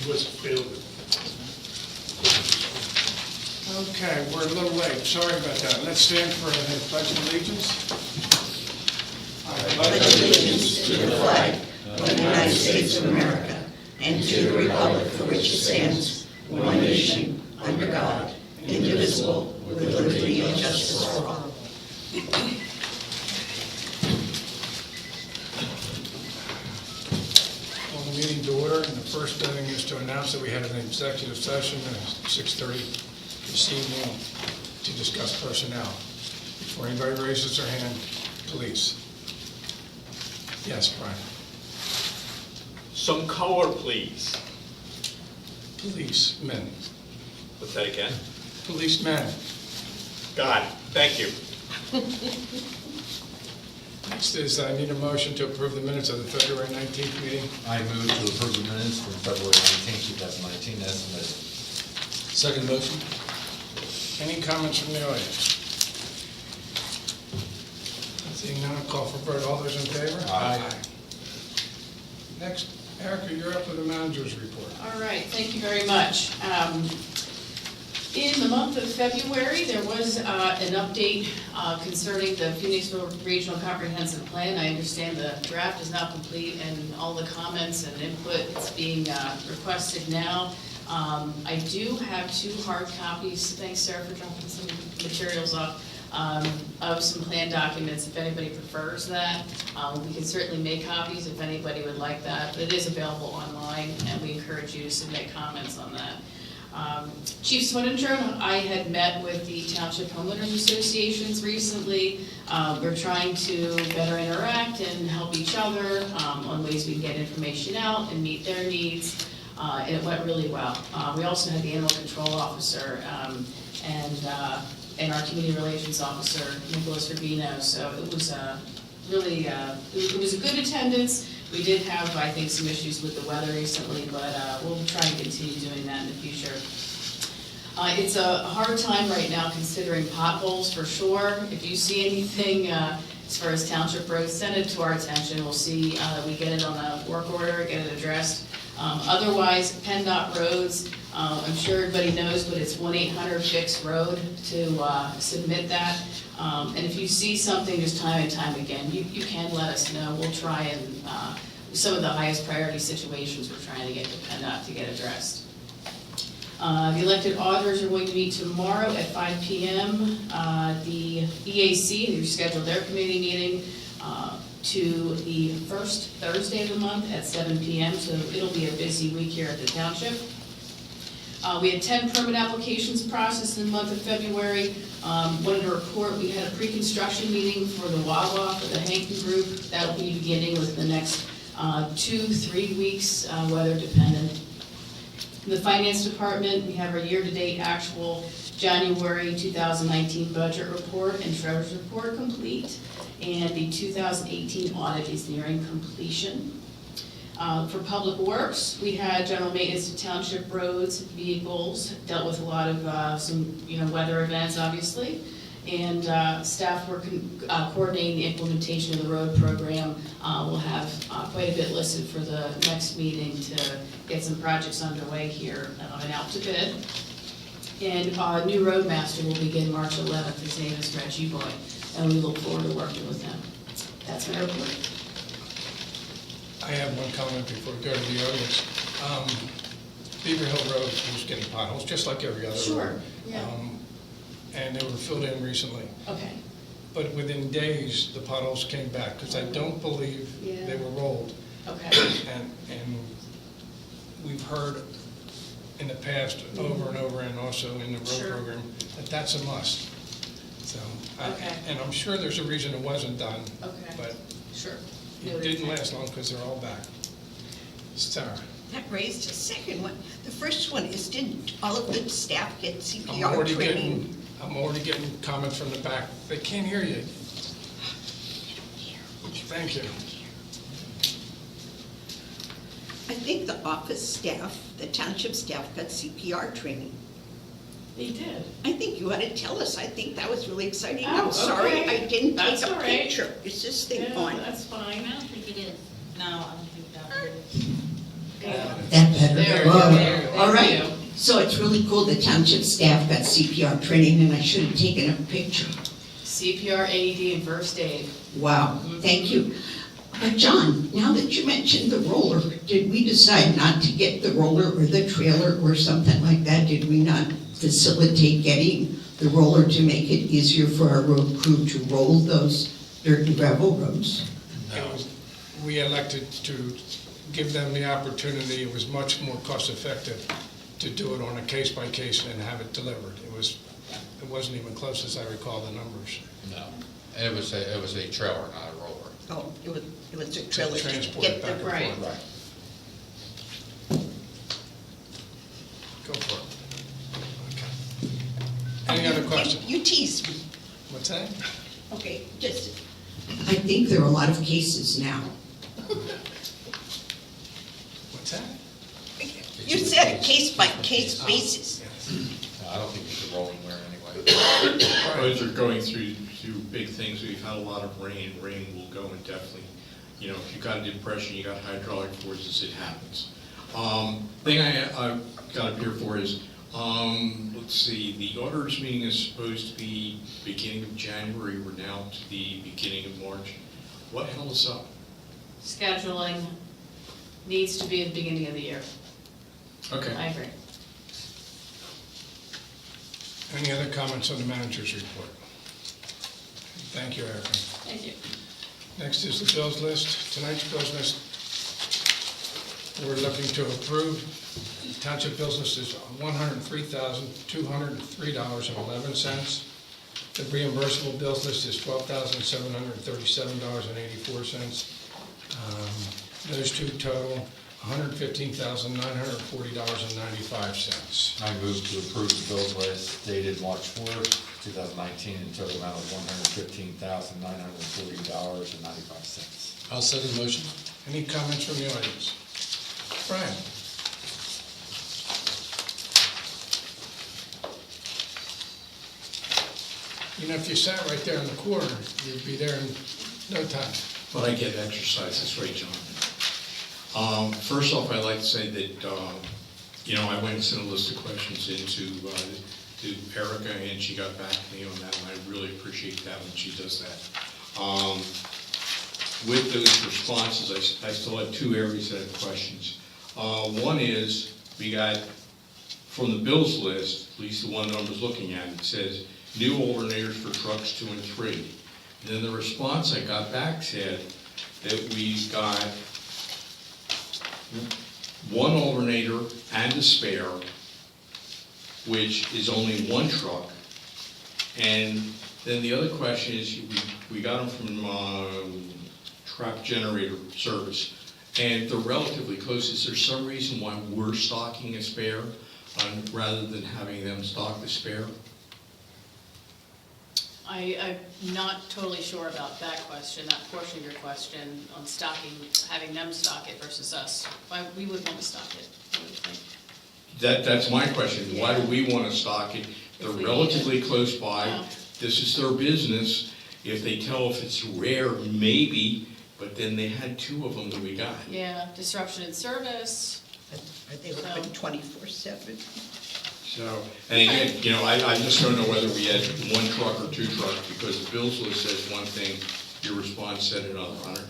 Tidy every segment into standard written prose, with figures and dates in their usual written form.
Was failed. Okay, we're a little late, sorry about that. Let's stand for the Pledge of Allegiance. pledge allegiance to the flag of the United States of America and to the republic for which it stands, one nation, under God, indivisible, with liberty and justice for all. Call the meeting to order, and the first thing is to announce that we had an executive session at 6:30 this evening to discuss personnel. Before anybody raises their hand, please. Yes, Brian. Some color, please. Policemen. What's that again? Policemen. God, thank you. Next is, I need a motion to approve the minutes of the February 19th meeting. I move to approve the minutes from February 19, 2019 as submitted. Second motion? Any comments from the audience? Seeing none, I'll call for vote. All those in favor? Aye. Next, Erica, you're up with the manager's report. All right, thank you very much. In the month of February, there was an update concerning the Phoenixville Regional Comprehensive Plan. I understand the draft is now complete and all the comments and input is being requested now. I do have 2 hard copies, thanks Sarah for dropping some materials off, of some plan documents if anybody prefers that. We can certainly make copies if anybody would like that, but it is available online and we encourage you to submit comments on that. Chief Swinninger, I had met with the Township Homeowners Associations recently. We're trying to better interact and help each other on ways we can get information out and meet their needs. And it went really well. We also had the Animal Control Officer and our Community Relations Officer, Nicholas Rubino. So it was really, it was a good attendance. We did have, I think, some issues with the weather recently, but we'll try and continue doing that in the future. It's a hard time right now considering potholes for sure. If you see anything as far as township roads, send it to our attention. We'll see, we get it on a work order, get it addressed. Otherwise, PennDOT roads, I'm sure everybody knows, but it's 1-800-FIX-ROAD to submit that. And if you see something just time and time again, you can let us know. We'll try and, some of the highest priority situations we're trying to get to PennDOT to get addressed. The elected auditors are going to meet tomorrow at 5 p.m. The EAC, they rescheduled their committee meeting to the first Thursday of the month at 7 p.m. So it'll be a busy week here at the township. We had 10 permit applications processed in the month of February. Wanted to report we had a pre-construction meeting for the Wawa for the Hankin Group. That will be beginning within the next 2-3 weeks, weather dependent. In the Finance Department, we have our year-to-date actual January 2019 budget report and treasurer's report complete, and the 2018 audit is nearing completion. For Public Works, we had general maintenance of township roads, vehicles, dealt with a lot of some weather events, obviously, and staff were coordinating the implementation of the road program. We'll have quite a bit listed for the next meeting to get some projects underway here and out to bid. And new roadmaster will begin March 11th. His name is Reggie Boy, and we look forward to working with him. That's my report. I have one comment before we go to the audience. Beaver Hill Road was getting potholes, just like every other road. Sure, yeah. And they were filled in recently. Okay. But within days, the potholes came back, because I don't believe they were rolled. Okay. And we've heard in the past, over and over, and also in the road program, that that's a must. So, and I'm sure there's a reason it wasn't done. Okay. But Sure. it didn't last long because they're all back. Sarah. That raised a second one. The first one is, didn't all of the staff get CPR training? I'm already getting comments from the back. They can't hear you. Thank you. I think the office staff, the township staff got CPR training. They did. I think you ought to tell us. I think that was really exciting. Oh, I'm sorry okay. I didn't That's take a all right. picture. Is this thing Yeah, on? that's fine. I don't think it is. No, I don't think that is. That better. There we Whoa. go. There All we right. go. So it's really cool. The township staff got CPR training, and I should have taken a picture. CPR, AED, and first aid. Wow, thank you. John, now that you mentioned the roller, did we decide not to get the roller or the trailer or something like that? Did we not facilitate getting the roller to make it easier for our road crew to roll those dirt and gravel roads? We elected to give them the opportunity. It was much more cost-effective to do it on a case-by-case and have it delivered. It wasn't even close, as I recall the numbers. No, it was a trailer, not a roller. Oh, it was a To trailer to transport get it back the, and Right. forth. Right. Go for it. Okay. Any other questions? You teased me. What's that? Okay, just, I think there are a lot of cases now. What's that? You said case-by-case basis. Yes. No, I don't think it's a rolling wear anyway. Roads are going through big things. We've had a lot of rain. Rain will go and definitely, you know, if you've got a depression, you got hydraulic forces, it happens. Thing I got up here for is, let's see, the auditors meeting is supposed to be beginning of January. We're now to the beginning of March. What held us up? Scheduling needs to be at the beginning of the year. Okay. I agree. Any other comments on the manager's report? Thank you, Erica. Thank you. Next is the bills list. Tonight's bills list, we're looking to approve. Township bills list is $103,203.11. The reimbursable bills list is $12,737.84. Those two total $115,940.95. I move to approve the bills list dated March 4th, 2019, in total amount of $115,940.95. I'll second the motion. Any comments from the audience? Brian? You know, if you sat right there in the corner, you'd be there in no time. But I get exercise, that's right, John. First off, I'd like to say that, you know, I went and sent a list of questions into to Erica, and she got back to me on that, and I really appreciate that when she does that. With those responses, I still have two areas that have questions. One is, we got, from the bills list, at least the one that I was looking at, it says, new alternators for trucks 2 and 3. And then the response I got back said that we got one alternator and a spare, which is only one truck. And then the other question is, we got them from Truck Generator Service, and they're relatively close. Is there some reason why we're stocking a spare rather than having them stock the spare? I'm not totally sure about that question, that portion of your question on stocking, having them stock it versus us. Why we would want to stock it, I would think. That's my question. Why do we want to stock it? They're If we need relatively close by. Yeah. This is their business. If they tell if it's rare, maybe, but then they had 2 of them that we got. Yeah, disruption in service. are they open 24/7? So, and again, you know, I just don't know whether we had 1 truck or 2 trucks, because the bills list says one thing, your response said another, Hunter.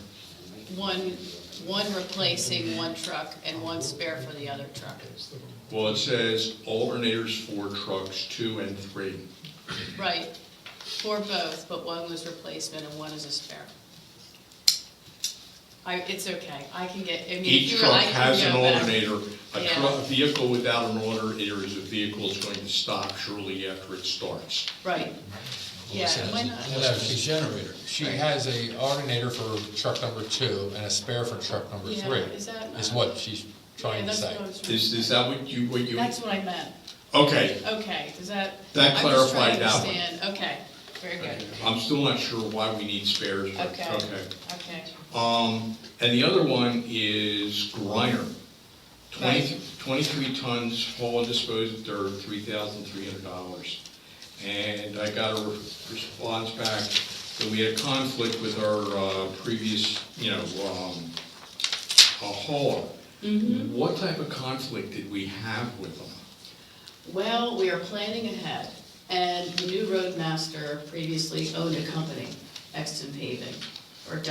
One replacing one truck and one spare for the other truck. Well, it says alternators for trucks 2 and 3. Right, for both, but one was replacement and one is a spare. It's okay, I can get, I mean, if Each you're, truck I can has an go back. alternator. A Yeah. truck, a vehicle without an alternator is a vehicle that's going to stop shortly after it starts. Right, yeah, why not? No, she's generator. She has a alternator for truck number 2 and a spare for truck number 3. Yeah, is that Is not- what she's trying Yeah, to that's say. what I was trying to Is that what you? That's what I meant. Okay, Okay, does that? That I'm just trying clarified to that one. understand. Okay, very good. I'm still not sure why we need spares, but, Okay. okay. Okay. And the other one is Griner, 23 tons haul and dispose of dirt, $3,300. And I got a response back that we had a conflict with our previous, hauler. What type of conflict did we have with them? Well, we are planning ahead, and the new roadmaster previously owned a company, Exton Paving, or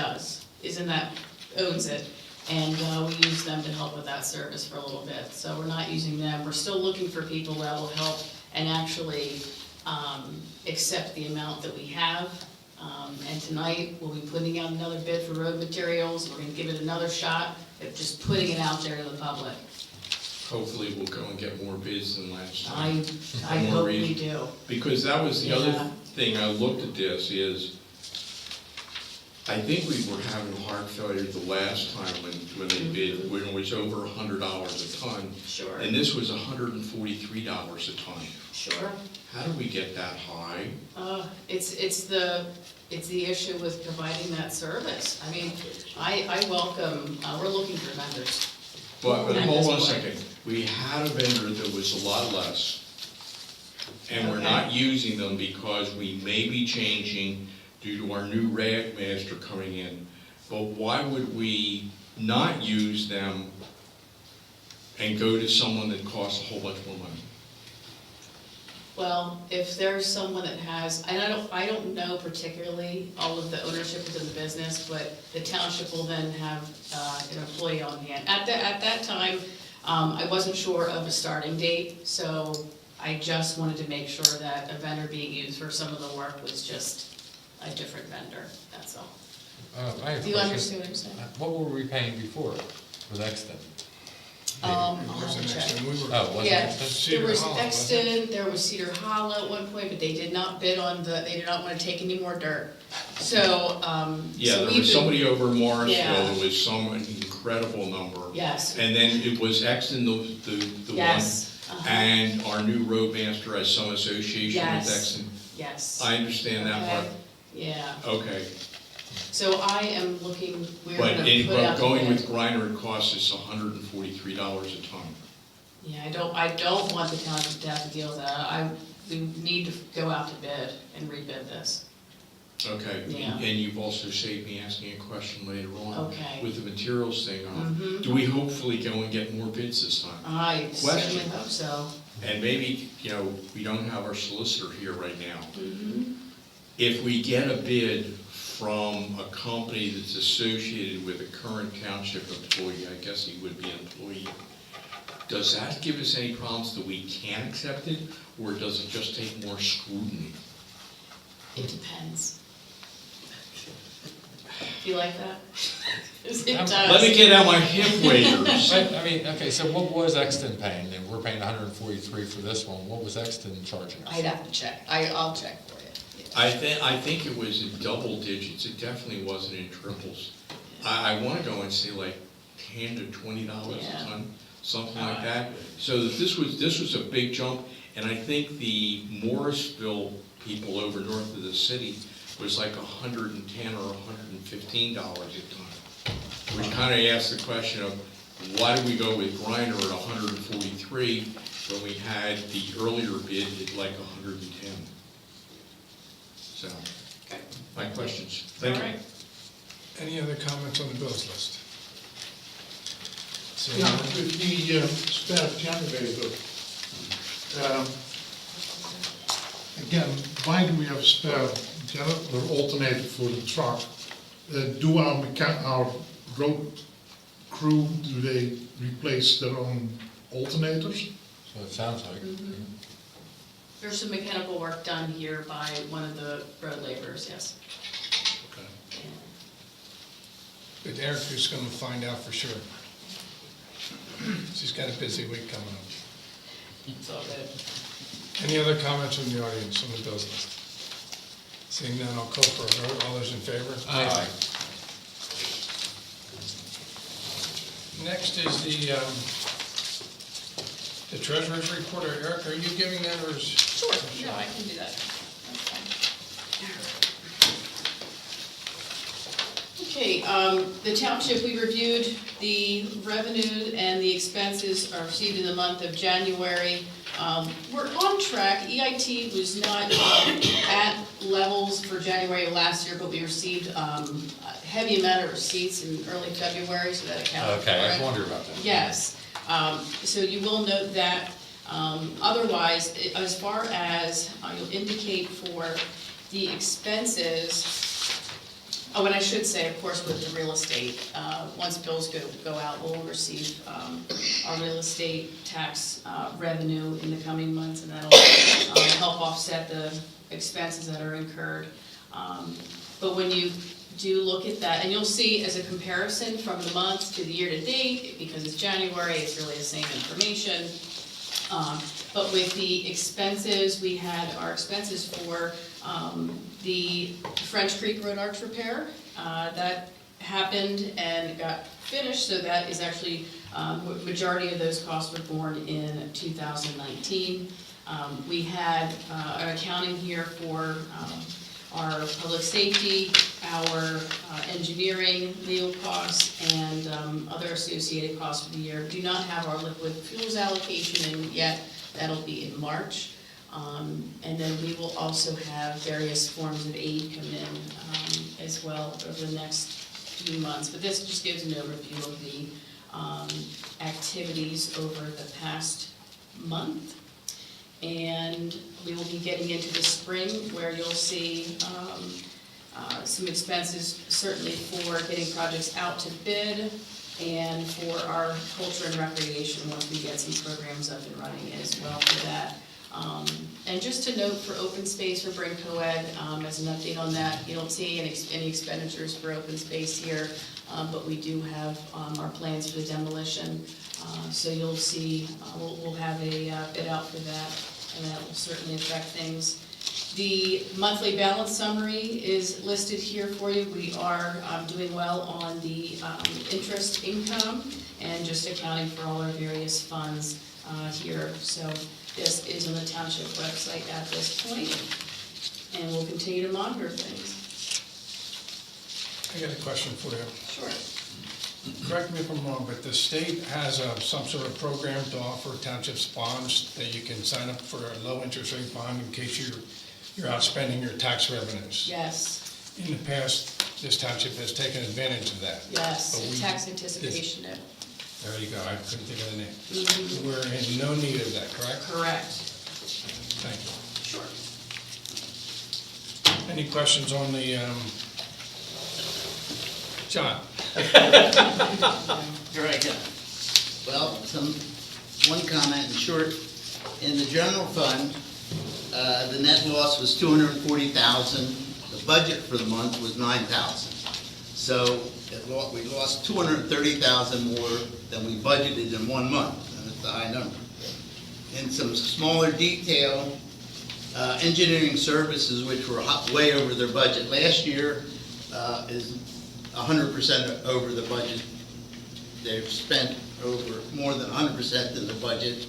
owns it, and we use them to help with that service for a little bit. So we're not using them, we're still looking for people that will help and actually accept the amount that we have. And tonight, we'll be putting out another bid for road materials, we're gonna give it another shot at just putting it out there to the public. Hopefully, we'll go and get more bids than last time. I More hope we reason. do. Because that was the other Yeah. thing I looked at this is, I think we were having heart failure the last time when they bid, when it was over $100 a ton. Sure, And this was $143 a ton. sure. How did we get that high? It's the issue with providing that service. I mean, I welcome, we're looking for vendors. But At hold this on a point. second, we had a vendor that was a lot less, and we're Okay. not using them because we may be changing due to our new rag master coming in. But why would we not use them and go to someone that costs a whole bunch more money? Well, if there's someone that has, and I don't know particularly all of the ownership within the business, but the township will then have an employee on hand. At that time, I wasn't sure of a starting date, so I just wanted to make sure that a vendor being used for some of the work was just a different vendor, that's all. I have a Do you question. understand what I'm saying? What were we paying before with Exton? I'll It have wasn't to check. Exton. We were- Oh, was it Yeah, Exton? there Cedar was Hollow, wasn't it? Exton, there was Cedar Hollow at one point, but they did not bid on they did not want to take any more dirt. So, Yeah, so there we've was been- somebody over in Morrisville, Yeah. there was some incredible number. Yes, And then it was Exton, the one. yes, And our new roadmaster has some association with Yes. Exton. yes. I understand that part. Okay, yeah, Okay, so I am looking, we're but gonna put out the going bid. with grinder, it costs us $143 a ton. Yeah, I don't want the township to have to deal with that. We need to go out to bid and rebid this. Okay, Yeah. and you've also saved me asking a question later on. Okay. With the materials thing on. Mhm. Do we hopefully go and get more bids this time? I certainly Question. hope so. And maybe, we don't have our solicitor here right now. Mhm. If we get a bid from a company that's associated with a current township employee, I guess he would be an employee, does that give us any problems that we can't accept it, or does it just take more scrutiny? It depends. Do you like that? 'Cause it does. Let me get out my hip waders. I mean, okay, so what was Exton paying? And we're paying 143 for this one. What was Exton charging us? I'd have to check. I'll check for you. I think it was in double digits, it definitely wasn't in triples. I wanna go and say like $10 to $20 Yeah. a ton, something like that. So that this was a big jump, and I think the Morrisville people over north of the city was like $110 or $115 a ton. Which kinda asks the question of, why do we go with grinder at 143 when we had the earlier bid at like 110? So, Okay. my questions. All Thank you. right. Any other comments on the bills list? Seeing Ja, none? with die spare generator. Again, why do we have a spare generator alternator for the truck? Do our road crew, do they replace their own alternators? So it sounds like. There's some mechanical work done here by one of the road laborers, yes. Okay. But Eric is gonna find out for sure. She's got a busy week coming up. It's all good. Any other comments from the audience on the bills list? Seeing none, I'll call for a vote. All those in favor? Aye. Next is the treasurer's report. Eric, are you giving that or is? Sure, no, I can do that. That's fine. Okay, the township, we reviewed The revenue and the expenses are received in the month of January. We're on track. EIT was not at levels for January of last year, but we received a heavy amount of receipts in early February, so that accounted for it. Okay, I wondered about that. Yes, so you will note that. Otherwise, as far as, you'll indicate for the expenses, oh, and I should say, of course, with the real estate, once bills go out, we'll receive our real estate tax revenue in the coming months, and that'll help offset the expenses that are incurred. But when you do look at that, and you'll see as a comparison from the month to the year to date, because it's January, it's really the same information. But with the expenses, we had our expenses for the French Creek Road Arch repair. That happened and got finished, so that is actually, majority of those costs were borne in 2019. We had an accounting here for our public safety, our engineering, legal costs, and other associated costs for the year. We do not have our liquid fuels allocation in yet. That'll be in March. And then we will also have various forms of aid come in as well over the next few months. But this just gives an overview of the activities over the past month. And we will be getting into the spring where you'll see some expenses certainly for getting projects out to bid and for our culture and recreation once we get some programs up and running as well for that. And just to note for open space for Bryn Coed, as an update on that, you don't see any expenditures for open space here, but we do have our plans for the demolition. So you'll see, we'll have a bid out for that, and that will certainly affect things. The monthly balance summary is listed here for you. We are doing well on the interest income and just accounting for all our various funds here. So this is on the township website at this point, and we'll continue to monitor things. I got a question for you. Sure. Correct me if I'm wrong, but the state has some sort of program to offer townships bonds that you can sign up for a low interest rate bond in case you're outspending your tax revenues. Yes, In the past, this township has taken advantage of that. yes, But we- tax anticipation note. There you go, I couldn't think of the name. Mhm. We're in no need of that, correct? Correct. Thank you. Sure. Any questions on the, John? Here I go. Well, one comment in short. In the general fund, the net loss was $240,000. The budget for the month was $9,000. So we lost $230,000 more than we budgeted in 1 month, and it's a high number. In some smaller detail, engineering services, which were way over their budget last year, is 100% over the budget. They've spent over more than 100% in the budget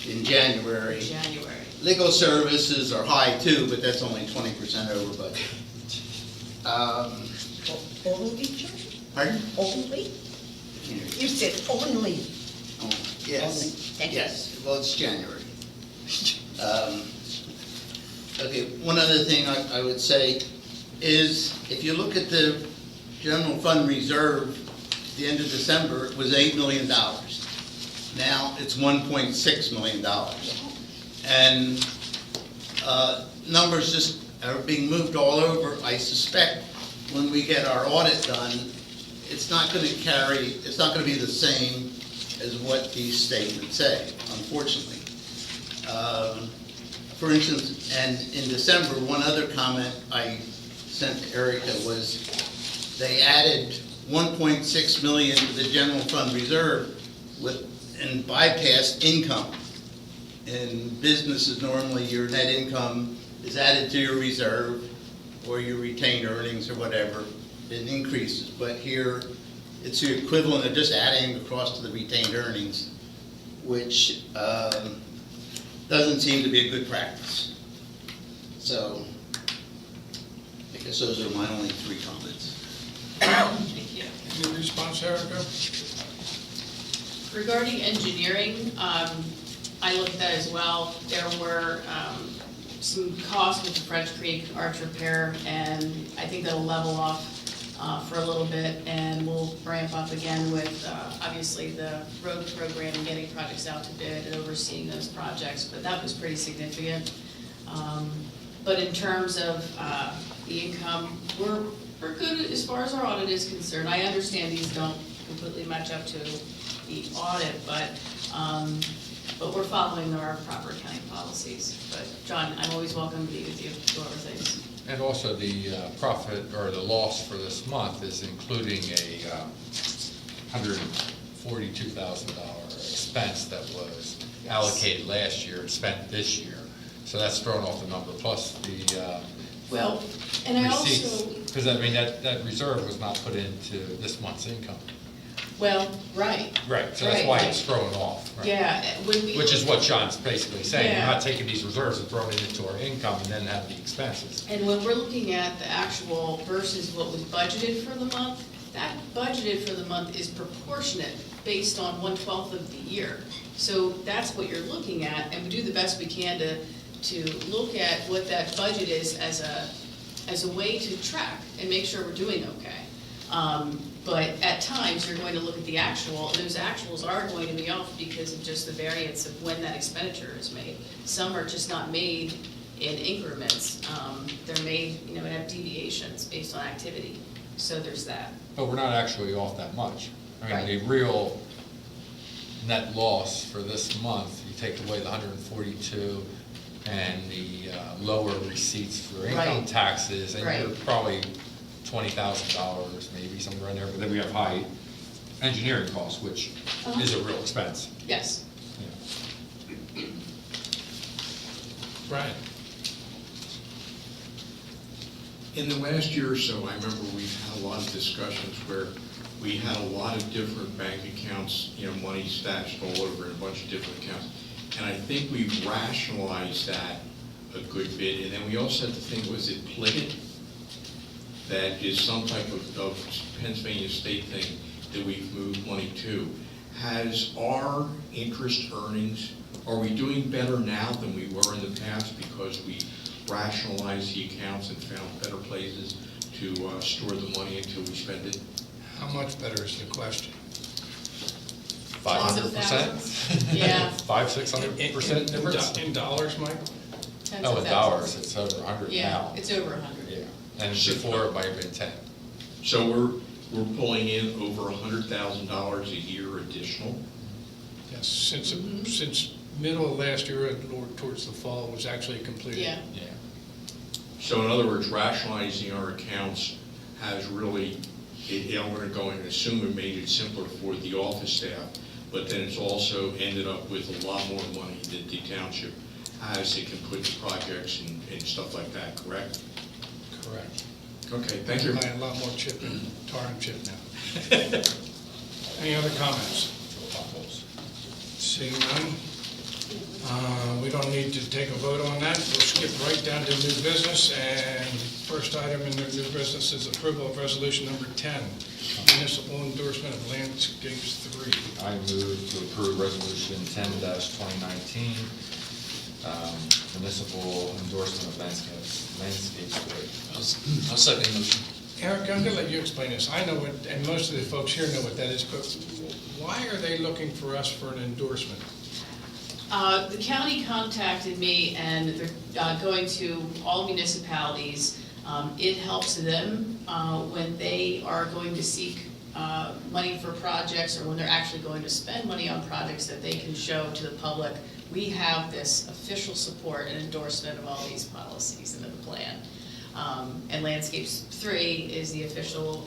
in January. January. Legal services are high too, but that's only 20% over budget. Only, George? Pardon? Only? You said only. Oh, yes, Only. Thank you. yes, well, it's January. Okay, one other thing I would say is, if you look at the general fund reserve, at the end of December, it was $8 million. Now, it's $1.6 million. And numbers just are being moved all over. I suspect when we get our audit done, it's not going to be the same as what these statements say, unfortunately. For instance, and in December, one other comment I sent to Erica was they added 1.6 million to the general fund reserve and bypassed income. In businesses, normally your net income is added to your reserve or your retained earnings or whatever, it increases. But here, it's the equivalent of just adding across to the retained earnings, which doesn't seem to be a good practice. So, I guess those are my only 3 comments. Thank you. Any response, Erica? Regarding engineering, I looked at that as well. There were some costs with the French Creek arch repair, and I think that'll level off for a little bit, and we'll ramp up again with, obviously, the road program and getting projects out to bid and overseeing those projects, but that was pretty significant. But in terms of the income, we're good as far as our audit is concerned. I understand these don't completely match up to the audit, but we're following our proper accounting policies. But John, I'm always welcome to be with you to go over things. And also the profit or the loss for this month is including a $142,000 expense that was allocated last year and spent this year. So that's thrown off the number, plus the Well, and I receipts. also, Because I mean, that reserve was not put into this month's income. well, right. Right, so that's why it's thrown off. Right. Yeah, when we. Which is what John's basically saying, we're Yeah. not taking these reserves and throwing it into our income and then have the expenses. And when we're looking at the actual versus what was budgeted for the month, that budgeted for the month is proportionate based on 1/12 of the year. So that's what you're looking at, and we do the best we can to look at what that budget is as a way to track and make sure we're doing okay. But at times, you're going to look at the actual, and those actuals are going to be off because of just the variance of when that expenditure is made. Some are just not made in increments. They're made, and have deviations based on activity. So there's that. But we're not actually off that much. I mean, Right. the real net loss for this month, you take away the 142 and the lower receipts for income Right. taxes, and you're Right. probably $20,000, maybe somewhere in there, but then we have high engineering costs, which is a real expense. Yes. Brian? In the last year or so, I remember we've had a lot of discussions where we had a lot of different bank accounts, money stashed all over in a bunch of different accounts. And I think we've rationalized that a good bit. And then we also had the thing, was it Pliget? That is some type of Pennsylvania state thing that we've moved money to. Has our interest earnings, are we doing better now than we were in the past because we rationalized the accounts and found better places to store the money until we spend it? How much better is the question? 500%? Yeah. 500-600% difference? In dollars, Mike? Tens Oh, of in thousands. dollars, it's over 100 Yeah, now. it's over 100. Yeah, and before it might have been 10. So we're pulling in over $100,000 a year additional. Yes, since middle of last year, or towards the fall, it was actually completed. Yeah. Yeah. So in other words, rationalizing our accounts has really, I'm going to go in and assume it made it simpler for the office staff, but then it's also ended up with a lot more money that the township has. It can put to projects and stuff like that, correct? Correct. Okay, thank you. I a lot more chip and tar and chip now. Any other comments? Seeing none, we don't need to take a vote on that. We'll skip right down to new business, and first item in the new business is approval of resolution number 10, municipal endorsement of Landscapes 3. I move to approve resolution 10-2019, municipal endorsement of landscapes. I'll second the motion. Eric, I'm gonna let you explain this. I know what, and most of the folks here know what that is, but why are they looking for us for an endorsement? The county contacted me, and they're going to all municipalities. It helps them when they are going to seek money for projects, or when they're actually going to spend money on projects, that they can show to the public, we have this official support and endorsement of all these policies and of the plan. And Landscapes 3 is the official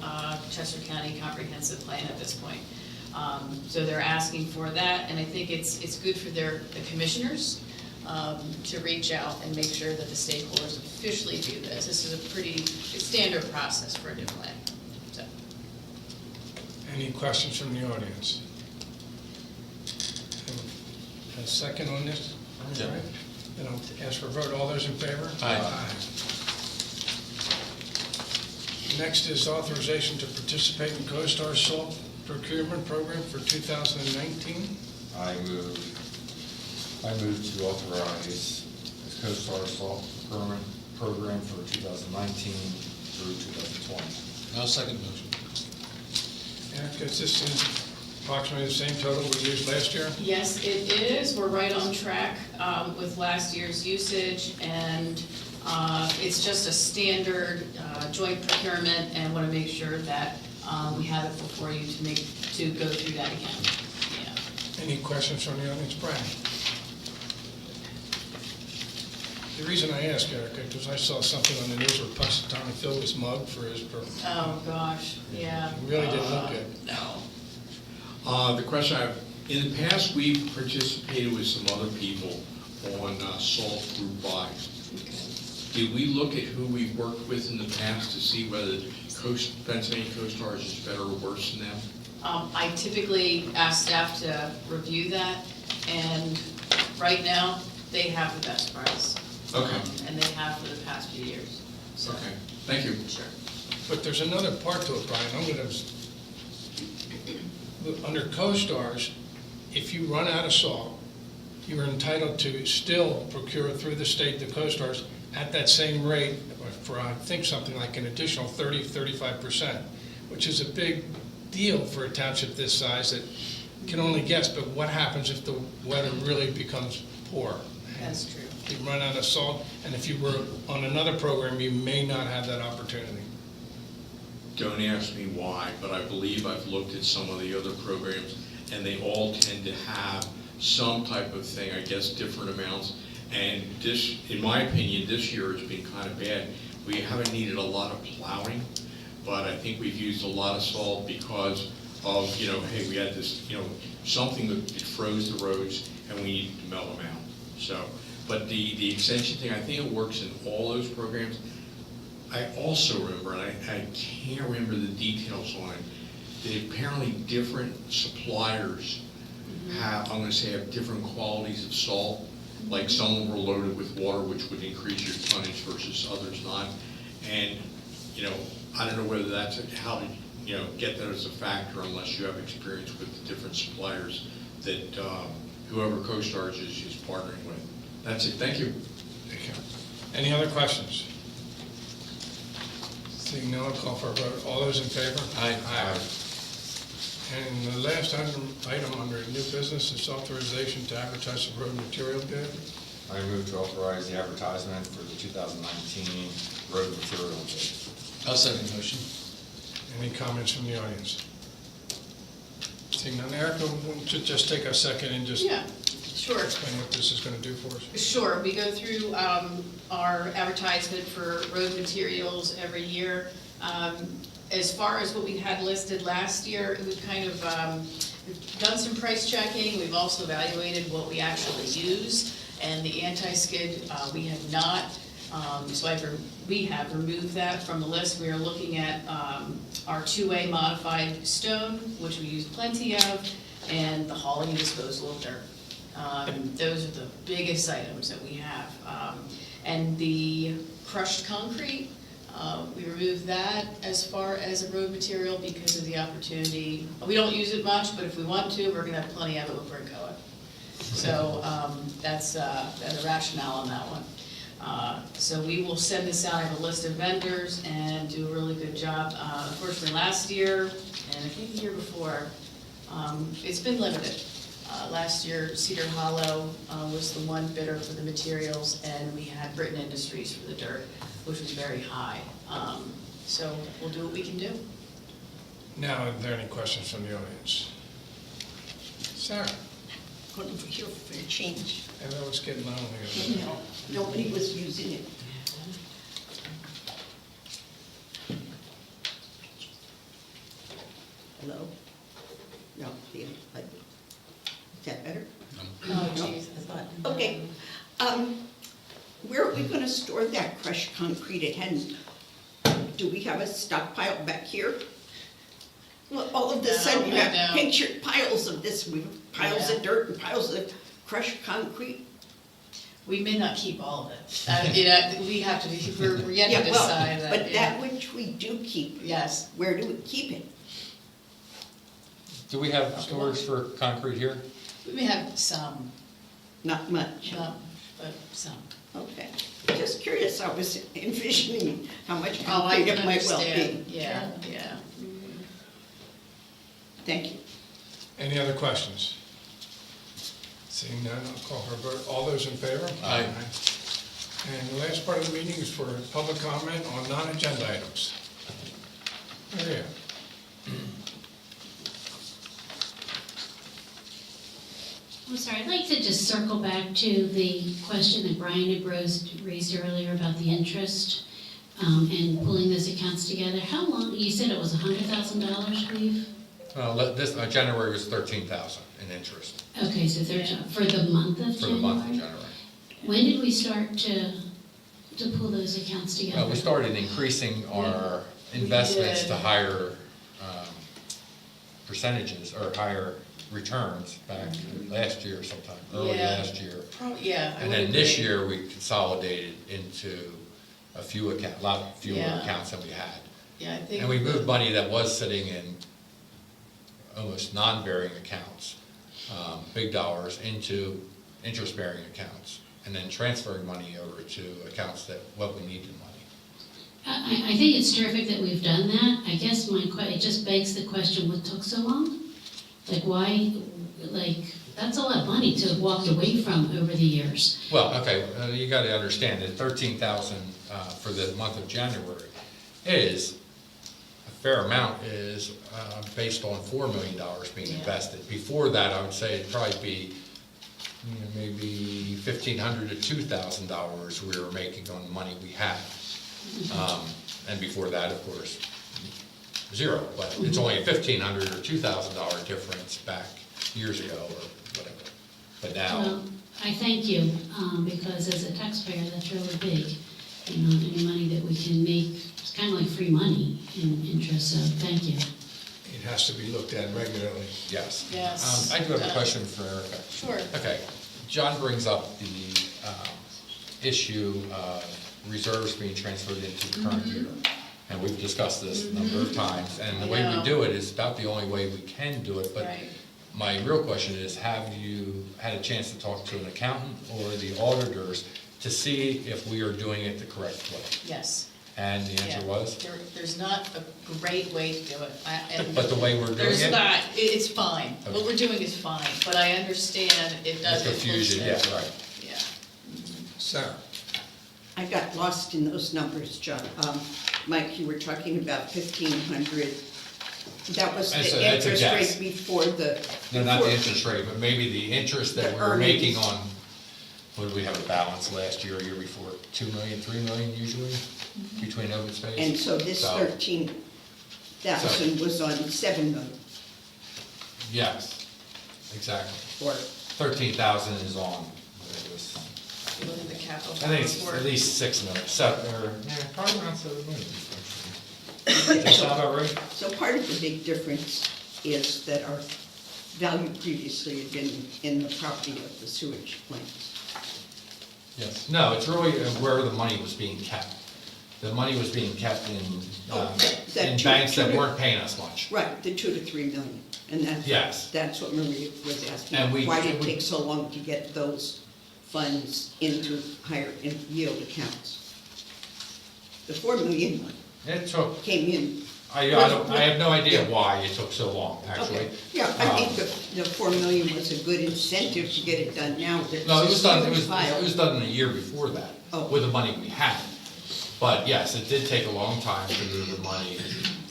Chester County Comprehensive Plan at this point. So they're asking for that, and I think it's good for the commissioners to reach out and make sure that the stakeholders officially do this. This is a pretty standard process for a new plan. So. Any questions from the audience? A second on this? Yeah. All right. Then I'll ask for a vote. All those in favor? Aye. Next is authorization to participate in CoStar Salt procurement program for 2019. I move to authorize the CoStar Salt Procurement Program for 2019 through 2020. No second motion. Erica, is this approximately the same total we used last year? Yes, it is. We're right on track with last year's usage, and it's just a standard joint procurement, and want to make sure that we have it before you to go through that again. Yeah. Any questions from the audience? Brian? The reason I ask, Erica, because I saw something on the news where Punxsutawney Phil was mugged for his, Oh, gosh, yeah. It really didn't look good. No. The question I have, in the past, we've participated with some other people on salt group buys. Did we look at who we've worked with in the past to see whether Pennsylvania CoStar is better or worse than them? I typically ask staff to review that, and right now, they have the best price. Okay. And they have for the past few years, so. Okay, thank you. Sure. But there's another part to it, Brian. Under CoStars, if you run out of salt, you are entitled to still procure through the state, the CoStars, at that same rate for, I think, something like an additional 35%, which is a big deal for a township this size that can only guess, but what happens if the weather really becomes poor? That's true. You run out of salt, and if you were on another program, you may not have that opportunity. Don't ask me why, but I believe I've looked at some of the other programs, and they all tend to have some type of thing, I guess, different amounts. And this, in my opinion, this year has been kind of bad. We haven't needed a lot of plowing, but I think we've used a lot of salt because of, hey, we had this, something that it froze the roads, and we needed to melt them out. So, but the extension thing, I think it works in all those programs. I also remember, and I can't remember the details on it, that apparently different suppliers have, I'm gonna say, have different qualities of salt. Like some were loaded with water, which would increase your tonnage versus others not. And, I don't know whether that's how to, get that as a factor unless you have experience with the different suppliers that whoever CoStars is partnering with. That's it, thank you. Thank you. Any other questions? Seeing none, I'll call for a vote. All those in favor? Aye. And the last item under new business is authorization to advertise the road material bid. I move to authorize the advertisement for the 2019 road material bid. I'll second motion. Any comments from the audience? Seeing none, Erica, won't you just take a second and just Yeah, sure. explain what this is going to do for us? Sure, we go through our advertisement for road materials every year. As far as what we had listed last year, we've kind of we've done some price checking. We've also evaluated what we actually use, and the anti-skid, we have not. We have removed that from the list. We are looking at our 2A modified stone, which we use plenty of, and the hauling and disposal of dirt. Those are the biggest items that we have. And the crushed concrete, we removed that as far as a road material because of the opportunity. We don't use it much, but if we want to, we're gonna have plenty of it with Brincoa. So that's the rationale on that one. So we will send this out, I have a list of vendors, and do a really good job. Unfortunately, last year, and I think the year before, it's been limited. Last year, Cedar Hollow was the one bidder for the materials, and we had Britain Industries for the dirt, which was very high. So we'll do what we can do. Now, are there any questions from the audience? Sarah? Going over here for a change. I know it's getting lonely. over there. No, nobody was using it. Hello? No, is that better? Oh, No, geez. I thought, okay. Where are we gonna store that crushed concrete at Hen? Do we have a stockpile back here? Well, all of a sudden you No. have pictured piles of this, piles Yeah. of dirt and piles of crushed concrete. We may not keep all of it. We have to, we're yet Yeah, to well, decide that. but yeah. that which we do keep, Yes. where do we keep it? Do we have storage for concrete here? We may have some, Not much. but some. Okay. Just curious, I was envisioning how much Oh, I concrete can it might well understand, be. yeah, yeah. Thank you. Any other questions? Seeing none, I'll call for a vote. All those in favor? Aye. And the last part of the meeting is for public comment on non-agenda items. Maria? I'm sorry, I'd like to just circle back to the question that Brian had raised earlier about the interest and pulling those accounts together. How long, you said it was $100,000, Cleve? Well, this, January was 13,000 in interest Okay, so for the month of January? for the month of January. When did we start to pull those accounts together? We started increasing our investments did. to higher percentages or higher returns back last year sometime, early Yeah. last year. Yeah. I And would then this agree. year, we consolidated into a lot fewer Yeah. accounts than we had. Yeah, I think. And we moved money that was sitting in almost non-bearing accounts, big dollars, into interest-bearing accounts, and then transferring money over to accounts that, what we needed money. I think it's terrific that we've done that. I guess it just begs the question, what took so long? Like, why, that's a lot of money to have walked away from over the years. Well, okay, you gotta understand that 13,000 for the month of January is, a fair amount is based on $4 million being Yeah. invested. Before that, I would say it'd probably be, maybe $1,500 to $2,000 we were making on the money we had. And before that, of course, zero, but it's only a $1,500 or $2,000 difference back years ago or whatever. But now, Well, I thank you, because as a taxpayer, that's really big. Any money that we can make, it's kind of like free money in interest, so thank you. It has to be looked at regularly. yes. Yes. I do have a question for Erica. Sure. Okay, John brings up the issue of reserves being transferred into the current year. And we've discussed this a number of times, and the way I know. we do it is about the only way we can do it. But Right. my real question is, have you had a chance to talk to an accountant or the auditors to see if we are doing it the correct way? Yes. And the answer Yeah. was? There's not a great way to do it. And But the way we're doing There's it? not, it's fine. What Okay. we're doing is fine, but I understand it The does. confusion, influence yeah, it. right. Yeah. Sarah? I got lost in those numbers, John. Mike, you were talking about 1,500. That was the That's a interest guess. rate before the. No, not the before- interest rate, but maybe the interest that The we were making earnings. on, what did we have a balance last year, year before? 2 million, 3 million usually, between open space? And so this So- 13,000 was on 7 million, Yes, exactly. or 13,000 is on, it was, If you look at the capital. I think it's report. at least 6 million, probably around 7 million. Does that sound about right? So part of the big difference is that our value previously had been in the property of the sewage plant. Yes. No, it's really where the money was being kept. The money was being kept in that in two- banks that two- weren't paying us much. Right, the 2 to 3 million, and Yes. that's what Maria was asking. And we- Why did it we- take so long to get those funds into higher yield accounts? The 4 million It took, came in. I have no idea why it took so long, actually. Okay. Yeah, I think the 4 million was a good incentive to get it done now. There's No, it was done, a huge pile. it was done in a year before that, Oh. with the money we had. But yes, it did take a long time to move the money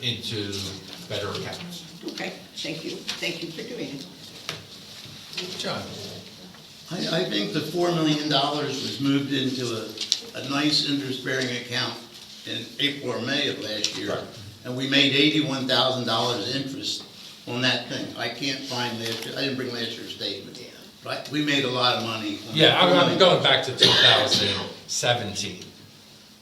into better accounts. Okay, thank you for doing it. John? I think the $4 million was moved into a nice interest-bearing account in April or May of last year. Right. And we made $81,000 interest on that thing. I can't find last year, I didn't bring last year's statement. Right, we made a lot of money. on Yeah, $4 I'm million. going back to 2017,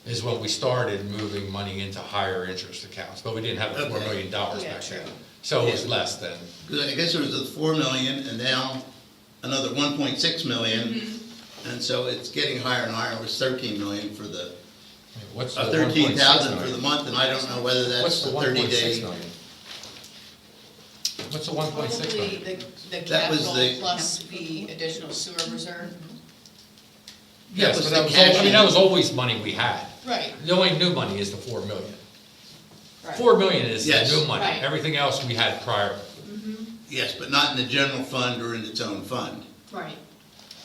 is when we started moving money into higher interest accounts, but we didn't have the $4 Okay. million Yeah, back then. true. So it was Yeah. less than, 'Cause I guess there was the 4 million and now another 1.6 million. And so it's getting higher and higher. It was 13 million for the, what's the 13,000 1.6 for the million? month, and I don't know whether What's that's the the 30 1.6 day. million? What's the 1.6 Probably million? the That was capital the- plus the additional sewer reserve. Yes, was but the that was, cash I mean, that was always money we had. Right, The only new money is the 4 million. right. 4 million is the Yes. new money. Right. Everything else we had prior. Yes, but not in the general fund or in its own fund. Right,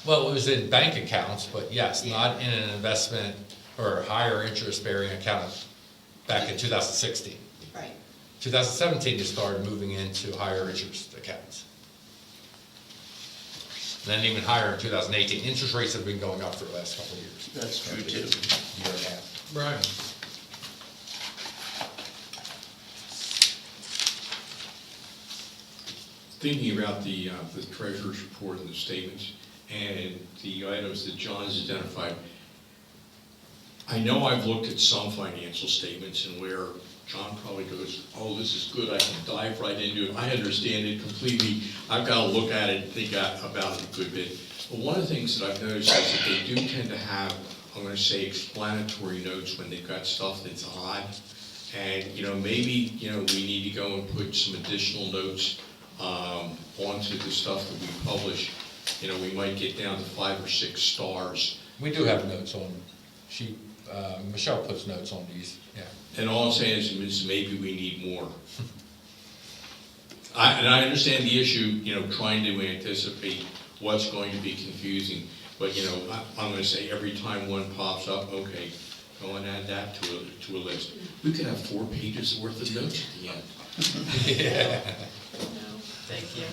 Well, it was in bank accounts, but yes, not in an investment or higher interest bearing account back in 2016. right. 2017, you started moving into higher interest accounts. And then even higher in 2018. Interest rates have been going up for the last couple of years. That's true too. Year and a half. Brian? Thinking about the treasurer's report and the statements and the items that John has identified, I know I've looked at some financial statements and where John probably goes, oh, this is good, I can dive right into it. I understand it completely. I've got to look at it and think about it a good bit. But one of the things that I've noticed is that they do tend to have, I'm going to say, explanatory notes when they've got stuff that's odd. And, maybe, we need to go and put some additional notes onto the stuff that we publish. We might get down to 5 or 6 stars. We do have notes on, Michelle puts notes on these, yeah. And all I'm saying is maybe we need more. I understand the issue, trying to anticipate what's going to be confusing. But, I'm going to say every time one pops up, okay, go and add that to a list. We could have 4 pages worth of notes at the end. Yeah. No, thank you.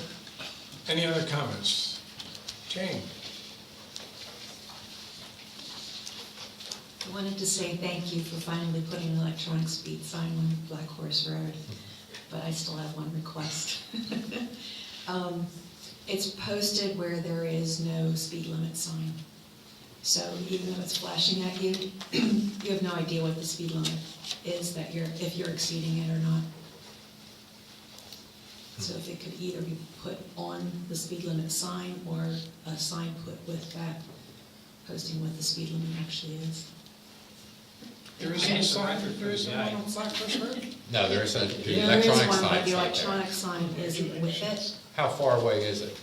Any other comments? Jane? I wanted to say thank you for finally putting an electronic speed sign on Black Horse Road, but I still have one request. It's posted where there is no speed limit sign. So even though it's flashing at you, you have no idea what the speed limit is if you're exceeding it or not. So if it could either be put on the speed limit sign or a sign put with that, posting what the speed limit actually is. There is no sign, there is no one on Black Horse Road? No, there is a, the There is electronic one, but signs the right electronic sign isn't with it, there. How far away is it?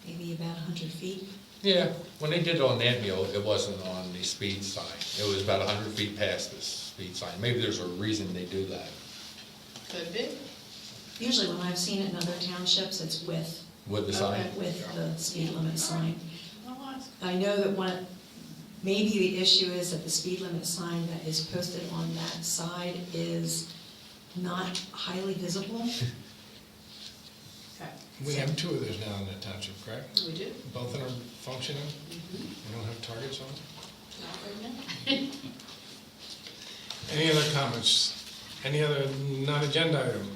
maybe about 100 feet. Yeah, when they did it on Antmeal, it wasn't on the speed sign. It was about 100 feet past the speed sign. Maybe there's a reason they do that. Could be. Usually when I've seen it in other townships, it's with With the sign? Okay. the speed limit sign. I'll ask. I know that maybe the issue is that the speed limit sign that is posted on that side is not highly visible. Okay, We have 2 of those now in the township, correct? we do. Both of them are functioning? We don't have targets on them? Not right now. Any other comments? Any other non-agenda item?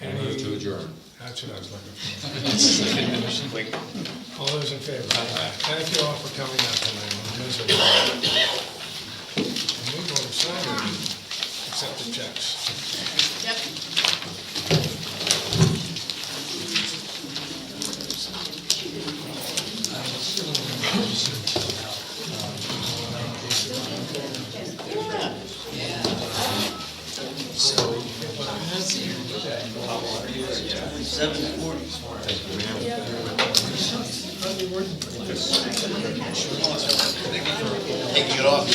I move to adjourn. That's what I was looking for. All those in favor? Thank you all for coming out tonight. I'm miserable. And we will sign and accept the checks. Yep. Taking it off.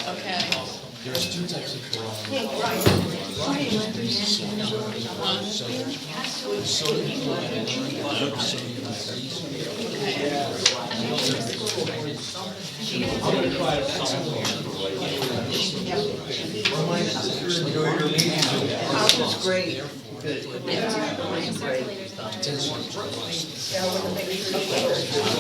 Okay. There's 2 types of Great. Circulators.